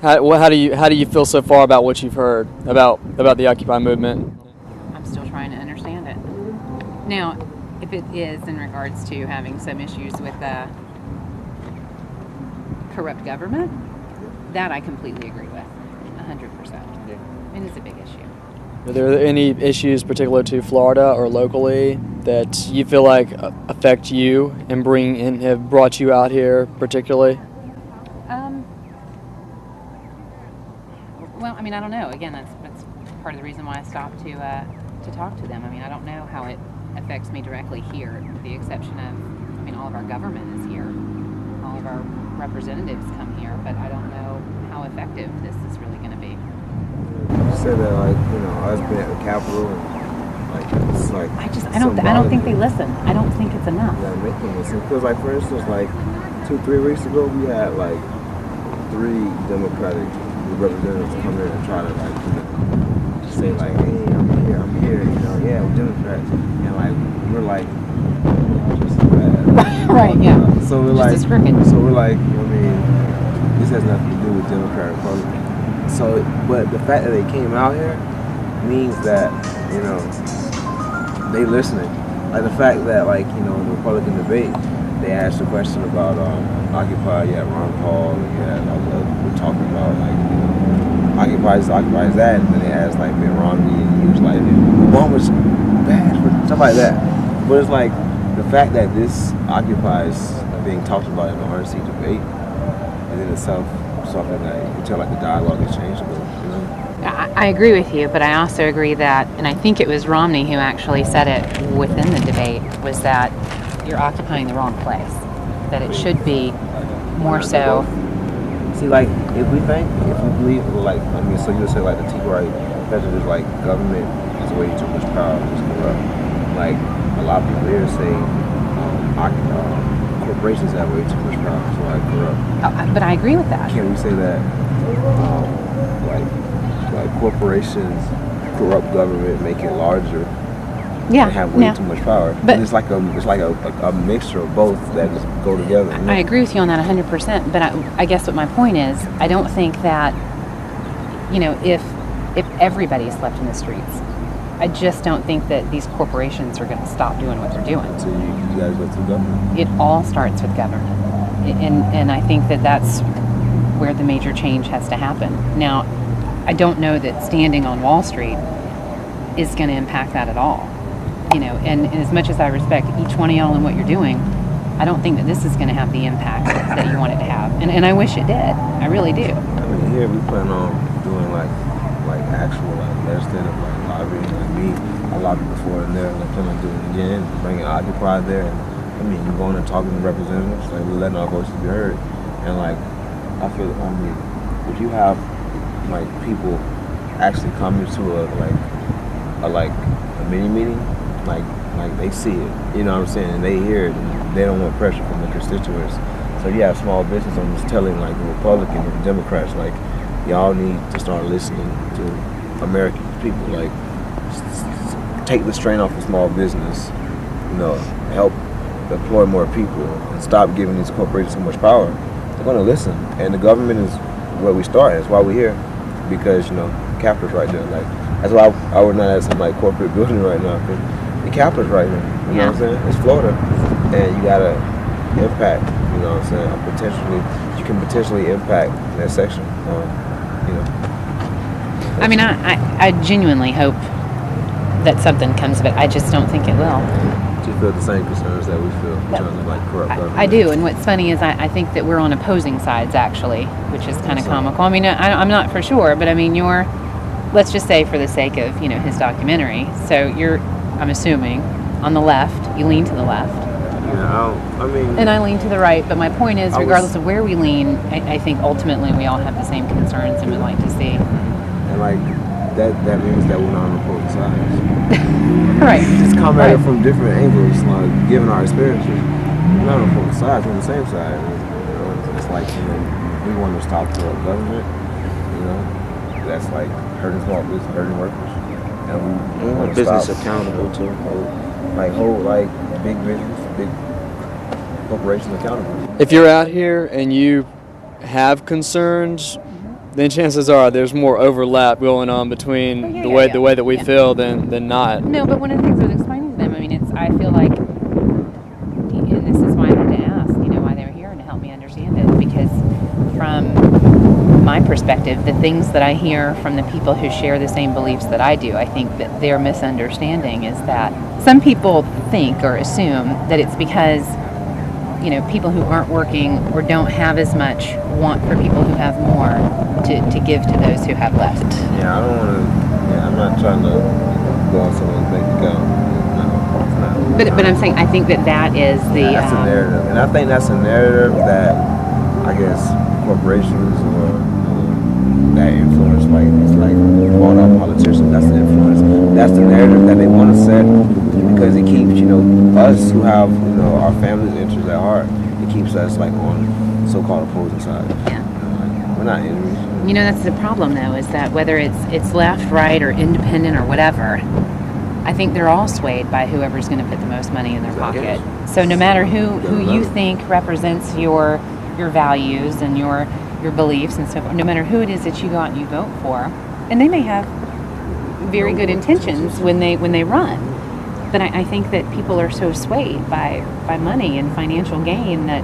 How do you feel so far about what you've heard about the Occupy movement? I'm still trying to understand it. Now, if it is in regards to having some issues with corrupt government, that I completely agree with, 100%. Yeah. It is a big issue. Are there any issues particular to Florida or locally that you feel like affect you and have brought you out here particularly? Well, I mean, I don't know. Again, that's part of the reason why I stopped to talk to them. I mean, I don't know how it affects me directly here, with the exception of, I mean, all of our government is here, all of our representatives come here, but I don't know how effective this is really going to be. You said that, like, you know, us being at the Capitol, and like it's like I don't think they listen. I don't think it's enough. Yeah, make them listen. Because, like, for instance, like 2-3 weeks ago, we had like 3 Democratic representatives come in and try to, like, you know, say like, hey, I'm here, you know, yeah, we're Democrats, and like we're like, just as bad. Right, yeah. So we're just like, as I mean, this has nothing to do with Democrat Republican. So, but the fact that they came out here means that, you know, they listening. Like the fact that, like, you know, in the Republican debate, they asked a question about Occupy. You had Ron Paul, and you had we're talking about, like, you know, occupies that, and then they asked like Mitt Romney, and he was like, Obama's bad for stuff like that. But it's like the fact that this occupies being talked about in the RNC debate is in itself something that you can tell, like, the dialogue is changeable, you know? I agree with you, but I also agree that, and I think it was Romney who actually said it within the debate, was that you're occupying the wrong place. That it should be more so. See, like, if we believe, like, I mean, so you would say, like, the Tea Party message is like government is way too much power, it's corrupt. Like, a lot of people here say corporations have way too much power, so, like, corrupt. But I agree with that. Can we say that, like corporations corrupt government, make it larger, and have way too much power? But it's like a mixture of both that just go together. You know? I agree with you on that 100%. But I guess what my point is, I don't think that, you know, if everybody's left in the streets, I just don't think that these corporations are going to stop doing what they're doing. So you guys go through government? It all starts with government, and I think that that's where the major change has to happen. Now, I don't know that standing on Wall Street is going to impact that at all. You know, and as much as I respect each one of y'all and what you're doing, I don't think that this is going to have the impact that you want it to have. And I wish it did. I really do. I mean, here we plan on doing like actual, like, legislative, like, lobbying. Like, me, I lobbied before in there, and I plan on doing it again, bringing Occupy there. And I mean, you're going and talking to representatives, like, we're letting our voices be heard. And, like, I feel, I mean, if you have, like, people actually coming to a mini meeting, like they see it, you know what I'm saying, and they hear it, and they don't want pressure from the constituents. So you have small business owners telling, like, the Republicans and the Democrats, like, y'all need to start listening to American people, like, take the strain off of small business, you know, help employ more people, and stop giving these corporations so much power. They're going to listen, and the government is where we start. That's why we're here, because, you know, the Capitol's right there. Like, that's why I would not at some, like, corporate building right now, because the Capitol's right there. You know what I'm saying? It's Florida, and you gotta impact. You know what I'm saying? You can potentially impact that section. You know. I mean, I genuinely hope that something comes of it. I just don't think it will. Do you feel the same concerns that we feel in terms of, like, corrupt government? I do, and what's funny is I think that we're on opposing sides, actually, which is kind of comical. I mean, I'm not for sure, but I mean, let's just say for the sake of, you know, his documentary, so you're, I'm assuming, on the left, you lean to the left. Yeah, I mean... And I lean to the right, but my point is, regardless of where we lean, I think ultimately we all have the same concerns and would like to see. And, like, that means that we're not on opposing sides. Right. Just come at it from different angles, like, given our experiences. We're not on opposing sides, we're on the same side. You know, it's like, you know, we want to stop corrupt government, you know, that's, like, hurting small business, hurting workers. And we want to business stop accountable to hold big business, big corporations accountable. If you're out here and you have concerns, then chances are there's more overlap going on between the way that we feel than not. No, but one of the things I was explaining to them, I mean, I feel like, and this is why I had to ask, why they were here and to help me understand it, because from my perspective, the things that I hear from the people who share the same beliefs that I do, I think that their misunderstanding is that some people think or assume that it's because people who aren't working or don't have as much want for people who have more to give to those who have less. Yeah, I don't want to. Yeah, I'm not trying to go on someone's bank account. No, it's not. But I'm saying I think that is the. That's a narrative, and I think that's a narrative that I guess corporations or that influence, it's like bought out politicians. That's the influence. That's the narrative that they want to set because it keeps us who have our family's interests at heart. It keeps us on so-called opposing sides. Yeah. We're not enemies. That's the problem though, is that whether it's left, right, or independent or whatever, I think they're all swayed by whoever's going to put the most money in their pocket. So no matter who you think represents your values and your beliefs and so forth, no matter who it is that you go out and you vote for, and they may have very good intentions when they run, but I think that people are so swayed by money and financial gain that,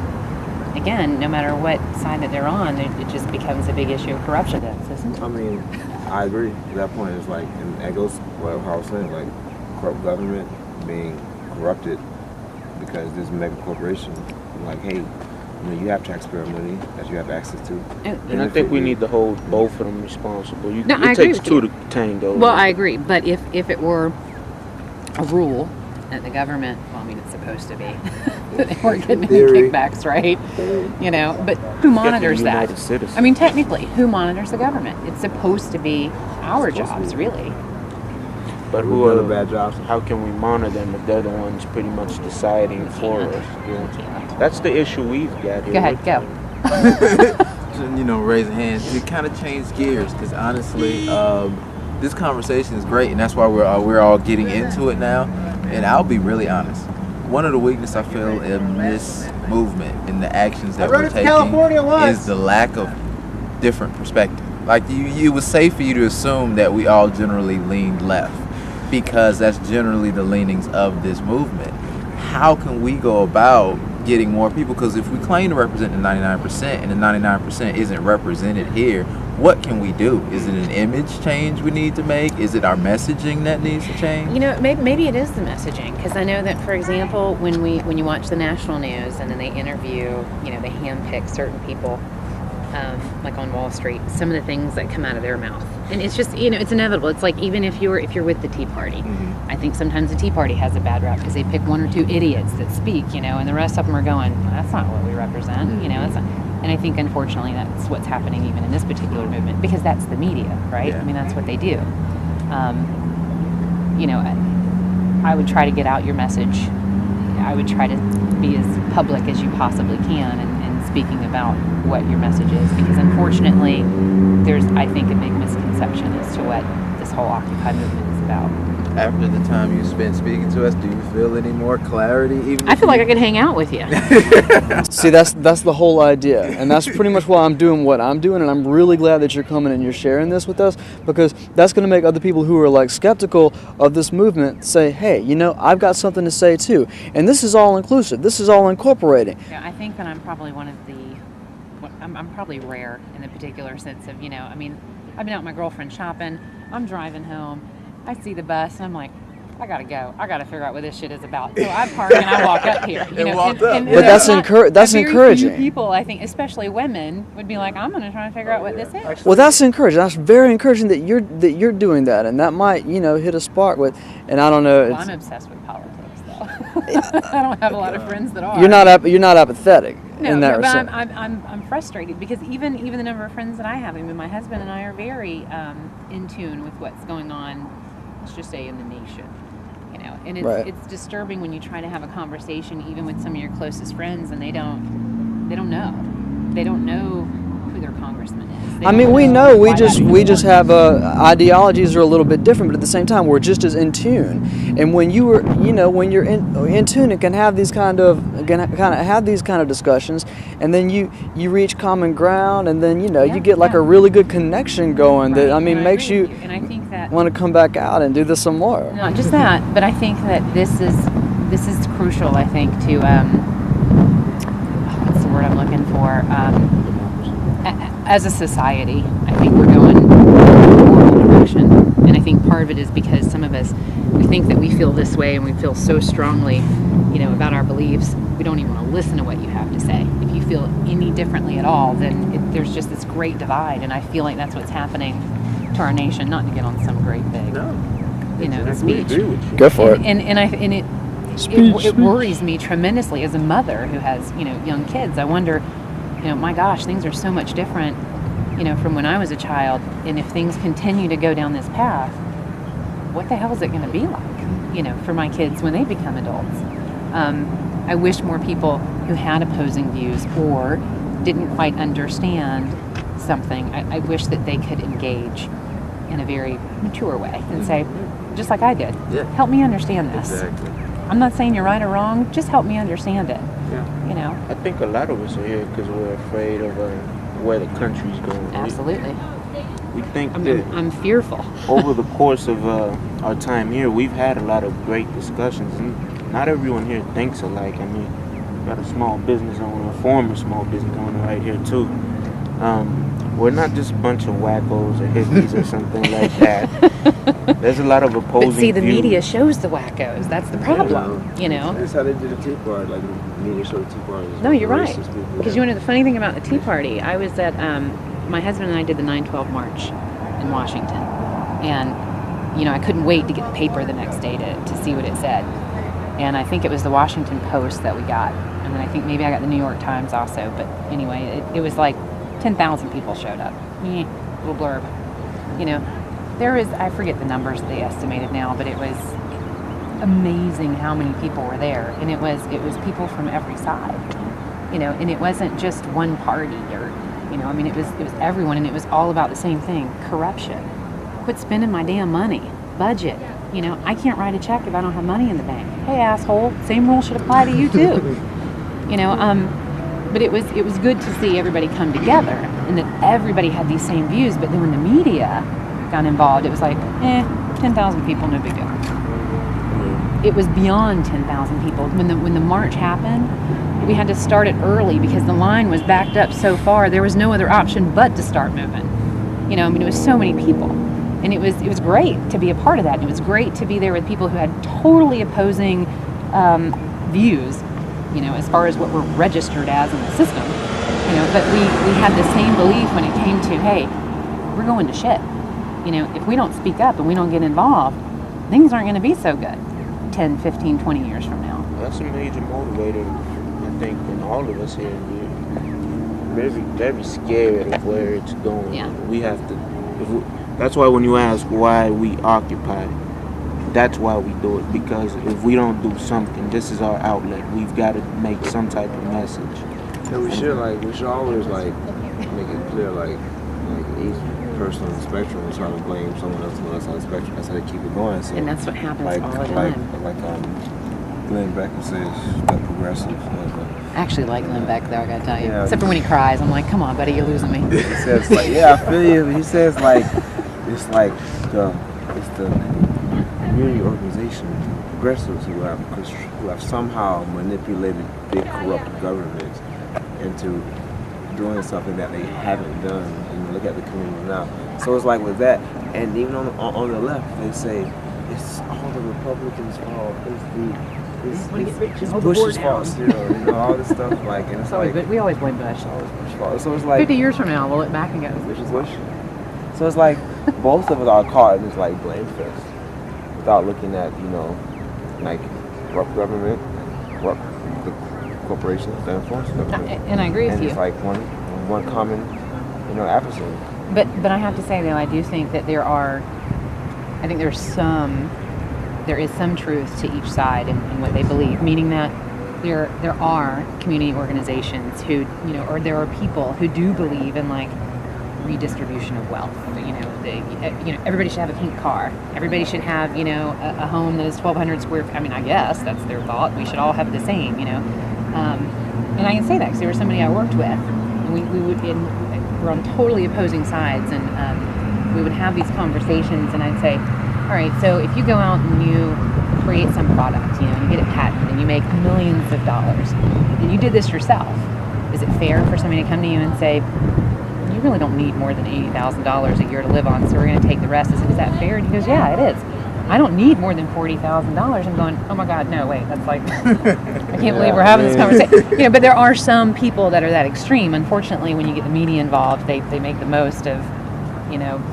again, no matter what side that they're on, it just becomes a big issue of corruption. I mean, I agree. That point is and that goes what I was saying, corrupt government being corrupted because this mega corporation, hey, you have taxpayer money that you have access to. And I think we need to hold both of them responsible. It takes two to tango. Well, I agree, but if it were a rule that the government, it's supposed to be, that they weren't getting any kickbacks, right? But who monitors that? Citizen. I mean, technically, who monitors the government? It's supposed to be our jobs, really. But who are the bad jobs? How can we monitor them if they're the ones pretty much deciding for us? Yeah. That's the issue we've got here. Go ahead, go. Raising hands to kind of change gears, because honestly, this conversation is great, and that's why we're all getting into it now. And I'll be really honest. One of the weaknesses I feel in this movement, in the actions that we're taking, is the lack of different perspective. It was safe for you to assume that we all generally leaned left, because that's generally the leanings of this movement. How can we go about getting more people? Because if we claim to represent the 99% and the 99% isn't represented here, what can we do? Is it an image change we need to make? Is it our messaging that needs to change? Maybe it is the messaging, because I know that, for example, when you watch the national news and then they interview, they handpick certain people, like on Wall Street, some of the things that come out of their mouth, and it's just it's inevitable. It's like even if you're with the Tea Party, I think sometimes the Tea Party has a bad rap because they pick one or two idiots that speak, and the rest of them are going, that's not what we represent, That's not. And I think, unfortunately, that's what's happening even in this particular movement, because that's the media, right? Yeah. That's what they do. I would try to get out your message. I would try to be as public as you possibly can in speaking about what your message is, because, unfortunately, there's, I think, a big misconception as to what this whole Occupy movement is about. After the time you spent speaking to us, do you feel any more clarity? I feel like I could hang out with you. See, that's the whole idea, and that's pretty much why I'm doing what I'm doing, and I'm really glad that you're coming and you're sharing this with us, because that's going to make other people who are skeptical of this movement say, hey, I've got something to say too, and this is all inclusive, this is all incorporating. Yeah, I think that I'm probably I'm probably rare in the particular sense of, I've been out with my girlfriend shopping, I'm driving home, I see the bus, and I'm like, I gotta go. I gotta figure out what this shit is about. So I park and I walk up here. But that's encouraging. Few people, I think, especially women, would be like, I'm gonna try to figure out what this is. Well, that's encouraging. That's very encouraging that you're doing that, and that might hit a spark with. And I don't know. Well, I'm obsessed with politics, though. I don't have a lot of friends that are. You're not apathetic in that respect. But I'm frustrated, because even the number of friends that I have, my husband and I are very in tune with what's going on. Let's just say in the nation, and it's disturbing when you try to have a conversation even with some of your closest friends, and they don't know who their congressman is. We just have ideologies are a little bit different, but at the same time we're just as in tune, And when you were, when you're in tune and can have these kind of discussions, and then you reach common ground, and then you get like a really good connection going that makes you and I think that want to come back out and do this some more. not just that, but I think that this is crucial. I think to what's the word I'm looking for? As a society, I think we're going in a horrible direction, and I think part of it is because some of us, we think that we feel this way and we feel so strongly, about our beliefs, we don't even want to listen to what you have to say. If you feel any differently at all, then there's just this great divide, and I feel like that's what's happening to our nation. Not to get on some great big, speech. Go for it. And it worries me tremendously as a mother who has young kids. I wonder, my gosh, things are so much different, from when I was a child. And if things continue to go down this path, what the hell is it going to be like, for my kids when they become adults? I wish more people who had opposing views or didn't quite understand something, I wish that they could engage in a very mature way and say, just like I did, help me understand this. Exactly. I'm not saying you're right or wrong, just help me understand it. I think a lot of us are here because we're afraid of where the country's going. Absolutely. We think that I'm fearful. over the course of our time here, we've had a lot of great discussions, and not everyone here thinks alike. We got a small business owner, a former small business owner right here too. We're not just a bunch of wackos or hippies or something like that. There's a lot of opposing But see, the views. media shows the wackos. That's the problem, That's how they did the Tea Party. Like the media showed the Tea Party. No, you're right. Racist people. Because the funny thing about the Tea Party, I was at, my husband and I did the 9/12 march in Washington. And, I couldn't wait to get the paper the next day to see what it said. And I think it was the Washington Post that we got. And then I think maybe I got the New York Times also. But anyway, it was like 10,000 people showed up. Little blurb. There is, I forget the numbers that they estimated now, but it was amazing how many people were there. And it was people from every side. And it wasn't just one party or, it was everyone, and it was all about the same thing: corruption. Quit spending my damn money. Budget. I can't write a check if I don't have money in the bank. Hey, asshole, same rule should apply to you too. But it was good to see everybody come together and that everybody had these same views. But then when the media got involved, it was like, 10,000 people, no big deal. It was beyond 10,000 people. When the march happened, we had to start it early because the line was backed up so far. There was no other option but to start moving. It was so many people. And it was great to be a part of that. It was great to be there with people who had totally opposing views, as far as what we're registered as in the system. But we had the same belief when it came to, hey, we're going to shit. If we don't speak up and we don't get involved, things aren't going to be so good 10, 15, 20 years from now. That's a major motivator, I think, in all of us here. We're very, very scared of where it's going. Yeah. We have to. That's why when you ask why we occupy, that's why we do it. Because if we don't do something, this is our outlet. We've got to make some type of message. And we should always make it clear each person on the spectrum is trying to blame someone else on the spectrum. That's how they keep it going. So, And that's what happens all the like time. Glenn Beck says, that progressive. I actually like Glenn Beck, though, I gotta tell you. Yeah. Except for when he cries. I'm like, come on, buddy, you're losing me. He says I feel you. He says it's the community organization progressives who have somehow manipulated big corrupt governments into doing something that they haven't done. Look at the community now. So it's like with that, and even on the left, they say it's all the Republicans' fault. It's Bush's fault still. All this stuff and it's we always blame Bush. Bush's fault. So it's like 50 years from now, we'll look back and go, Bush. So it's like both of us are caught in this blame fest without looking at corrupt government, corrupt the corporations, the enforcement government. And I agree with you. And it's one common episode. But I have to say, though, I do think that there is some truth to each side in what they believe, meaning that there are community organizations who, or there are people who do believe in redistribution of wealth. Everybody should have a pink car. Everybody should have, a home that is 1,200 square feet. I mean, I guess that's their thought. We should all have the same, And I can say that because there was somebody I worked with, and we're on totally opposing sides, and we would have these conversations, and I'd say, all right, so if you go out and you create some product, you get it patented, and you make millions of dollars, and you did this yourself, is it fair for somebody to come to you and say, you really don't need more than $80,000 a year to live on, so we're going to take the rest? I said, is that fair? And he goes, yeah, it is. I don't need more than $40,000. I'm going, oh my God, no, wait, that's like, I can't believe we're having this conversation. But there are some people that are that extreme. Unfortunately, when you get the media involved, they make the most of,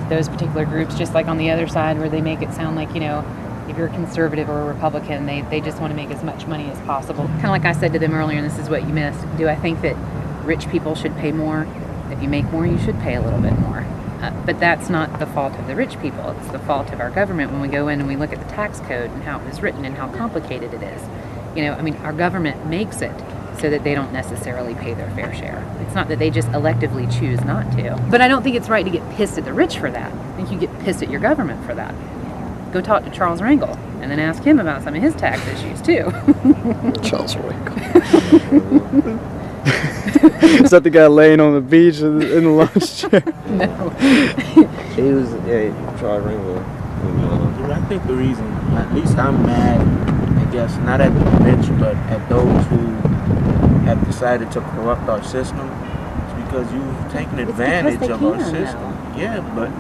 those particular groups, just like on the other side where they make it sound like, if you're a conservative or a Republican, they just want to make as much money as possible. Kind of like I said to them earlier, and this is what you missed, do I think that rich people should pay more? If you make more, you should pay a little bit more. But that's not the fault of the rich people. It's the fault of our government when we go in and we look at the tax code and how it was written and how complicated it is. Our government makes it so that they don't necessarily pay their fair share. It's not that they just electively choose not to. But I don't think it's right to get pissed at the rich for that. I think you get pissed at your government for that. Go talk to Charles Rangel and then ask him about some of his tax issues too. Charles Rangel. Is that the guy laying on the beach in the lunch chair? No. He was, Charles Ringwell. I think the reason, at least I'm mad, I guess, not at the rich, but at those who have decided to corrupt our system, is because you've taken advantage of our system. Yeah, but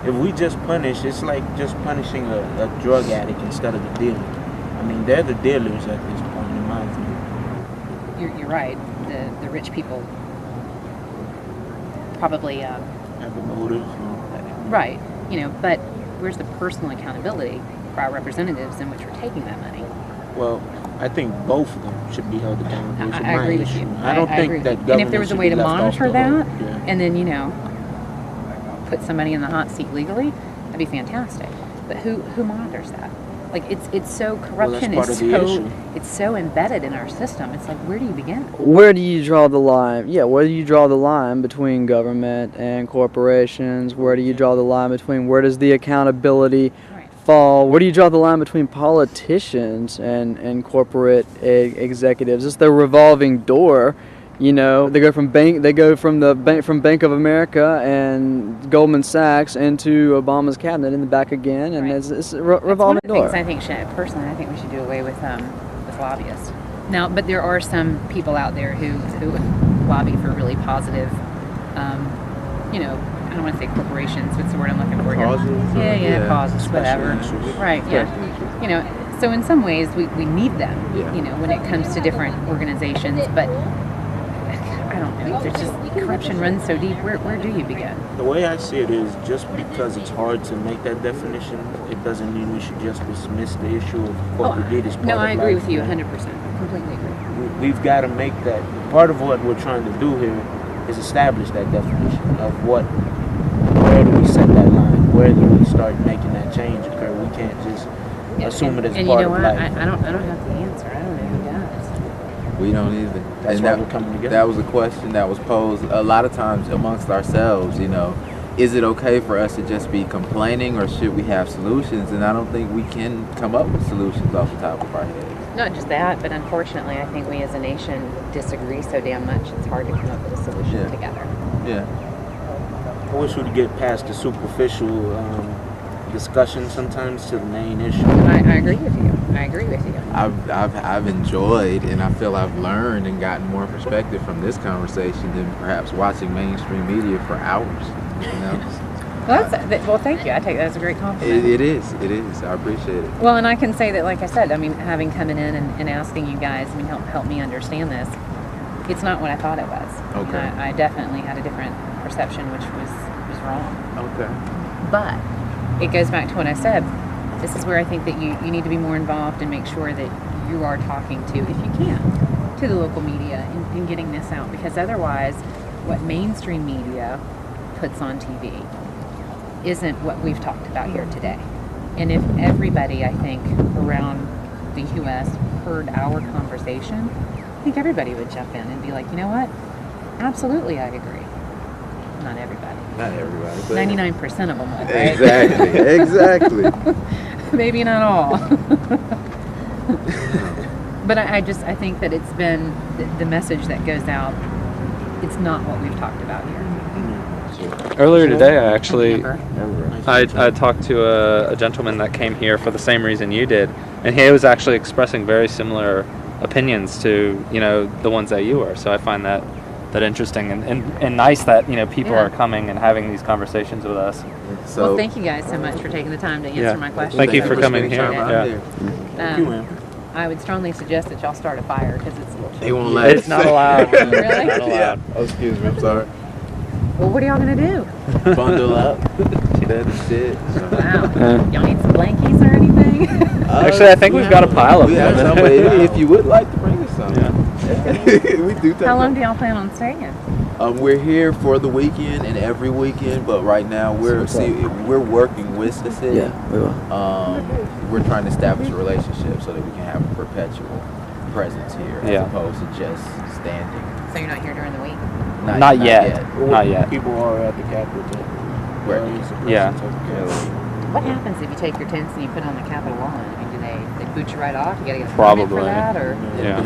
if we just punish, it's like just punishing a drug addict instead of the dealer. I mean, they're the dealers at this point, in my view. You're right. The rich people probably have the motive. Right. But where's the personal accountability for our representatives in which we're taking that money? Well, I think both of them should be held accountable. I agree with you. I don't think that government. And if there was a way to monitor that, yeah. and then put somebody in the hot seat legally, that'd be fantastic. But who monitors that? Like it's so corruption is so embedded in our system. It's like, where do you begin? Where do you draw the line? Yeah, where do you draw the line between government and corporations? Where do you draw the line between where does the accountability fall? Where do you draw the line between politicians and corporate executives? It's the revolving door. They go from Bank of America and Goldman Sachs into Obama's cabinet in the back again, and it's a revolving door. I think personally, I think we should do away with lobbyists. Now, but there are some people out there who lobby for really positive, I don't want to say corporations. What's the word I'm looking for here? Causes. Causes, whatever. Right. Yeah. So in some ways we need them. When it comes to different organizations, but. I don't know. There's just corruption runs so deep. Where do you begin? The way I see it is just because it's hard to make that definition, it doesn't mean we should just dismiss the issue of corporate greed as part of life. No, I agree with you 100%. Completely agree. We've got to make that. Part of what we're trying to do here is establish that definition of where do we set that line? Where do we start making that change occur? We can't just assume it as part of life. I don't have the answer. I don't know who does. We don't either. That's why we're coming together. That was a question that was posed a lot of times amongst ourselves, Is it okay for us to just be complaining or should we have solutions? And I don't think we can come up with solutions off the top of our heads. Not just that, but unfortunately I think we as a nation disagree so damn much it's hard to come up with a solution together. Yeah. I wish we could get past the superficial discussion sometimes to the main issue. I agree with you. I've enjoyed and I feel I've learned and gotten more perspective from this conversation than perhaps watching mainstream media for hours. Well, thank you. I take that as a great compliment. It is. I appreciate it. Well, and I can say that, like I said, having coming in and asking you guys, help me understand this. It's not what I thought it was. Okay. I definitely had a different perception, which was wrong. Okay. But it goes back to what I said. This is where I think that you need to be more involved and make sure that you are talking to, if you can, to the local media in getting this out. Because otherwise, what mainstream media puts on TV isn't what we've talked about here today. And if everybody, I think, around the U.S. heard our conversation, I think everybody would jump in and be like, you know what? Absolutely, I agree. not everybody. Not everybody, but 99% of them would, right? Exactly. Maybe not all. But I think that it's been the message that goes out. It's not what we've talked about here. Earlier today, I actually Never. I talked to a gentleman that came here for the same reason you did, and he was actually expressing very similar opinions to the ones that you were. So I find that interesting and nice that people Yeah. are coming and having these conversations with us. So Well, thank you guys so much for taking the time to answer Yeah. my questions. Thank you for for coming spending here. time out Yeah. here. Thank you, Amber. I would strongly suggest that y'all start a fire because it's a little They chilly. won't let It's us. not allowed. Really? Not allowed. Oh, excuse me. I'm sorry. Well, what are y'all gonna do? Bundle up. That's it. Wow. Y'all need some blankies or anything? Actually, I think we've got a pile of We have them. somebody. If you would like to bring us some. Yeah. We do take How long them. do y'all plan on staying? We're here for the weekend and every weekend, but right now we're working with the city. Yeah, we will. We're trying to establish a relationship so that we can have a perpetual presence here, as Yeah. opposed to just standing. So you're not here during the week? Not yet. Not yet. People are at the Capitol. Where? Yeah. What happens if you take your tents and you put it on the Capitol lawn? I mean, do they boot you right off? You gotta get a permit Probably. for that, or Yeah. But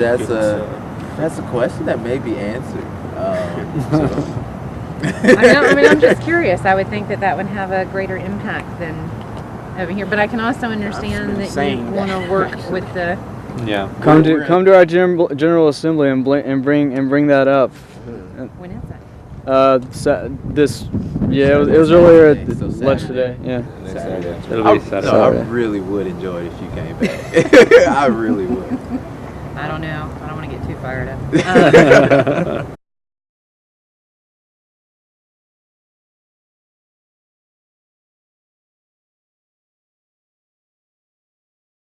that's a question that may be answered. I mean, I'm just curious. I would think that would have a greater impact than over here. But I can also understand that you saying want to that. work with the. Yeah. Come to our general assembly and bring that up. When is that? It was earlier at So lunch Saturday. today. Yeah. It'll I, be Saturday. no, I really would enjoy it if you came back. I really would. I don't know. I don't want to get too fired up.